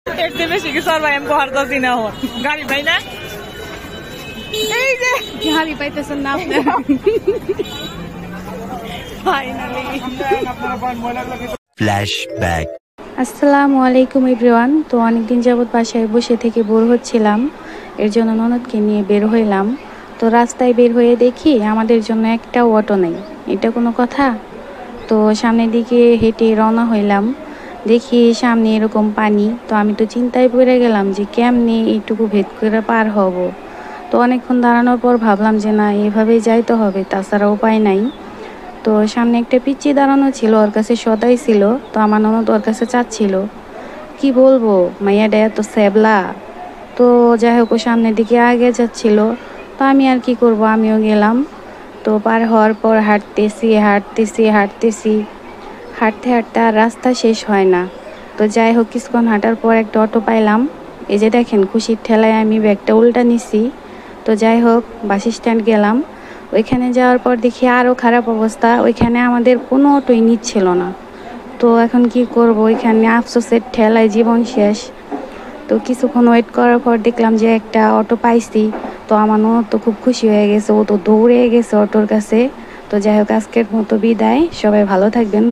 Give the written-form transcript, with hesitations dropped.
এর চেয়ে বেশি কিছু আর ভাই আমি পারতাছি না। গাড়ি পাই না, এই যে গাড়ি পাইতেছেন না আপনি। ফ্ল্যাশব্যাক। আসসালামু আলাইকুম এভরিওয়ান। তো অনেকদিন যাবত বাসায় বসে থেকে বোর হচ্ছিলাম, এর জন্য ননদকে নিয়ে বের হইলাম। তো রাস্তায় বের হয়ে দেখি আমাদের জন্য একটাও অটো নেই। এটা কোনো কথা? তো সামনের দিকে হেঁটে রওনা হইলাম, দেখি সামনে এরকম পানি। তো আমি তো চিন্তায় পড়ে গেলাম যে কেমনে এইটুকু ভেদ করে পার হব। তো অনেকক্ষণ দাঁড়ানোর পর ভাবলাম যে না, এভাবেই যাইতে হবে, তাছাড়া উপায় নাই। তো সামনে একটা পিচ্চি দাঁড়ানো ছিল, ওর কাছে সদাই ছিল। তো আমার ননদ ওর কাছে চাচ্ছিল, কি বলবো মাইয়াটা এত স্যাবলা। তো যাই হোক, ও সামনের দিকে আগে যাচ্ছিল। তো আমি আর কি করব, আমিও গেলাম। তো পার হওয়ার পর হাঁটতেছি হাঁটতেছি হাঁটতেছি, হাঁটতে হাঁটতে আর রাস্তা শেষ হয় না। তো যাই হোক, কিছুক্ষণ হাঁটার পর একটা অটো পাইলাম। এই যে দেখেন, খুশির ঠেলায় আমি ব্যাগটা উল্টা নিছি। তো যাই হোক, বাস স্ট্যান্ড গেলাম। ওইখানে যাওয়ার পর দেখি আরও খারাপ অবস্থা, ওইখানে আমাদের কোনো অটোই নিচ্ছিল না। তো এখন কি করব, ওইখানে আফসোসের ঠেলায় জীবন শেষ। তো কিছুক্ষণ ওয়েট করার পর দেখলাম যে একটা অটো পাইছি। তো আমার ননদ তো খুব খুশি হয়ে গেছে, ও তো দৌড়ে গেছে অটোর কাছে। তো যাই হোক, আজকের মতো বিদায়, সবাই ভালো থাকবেন।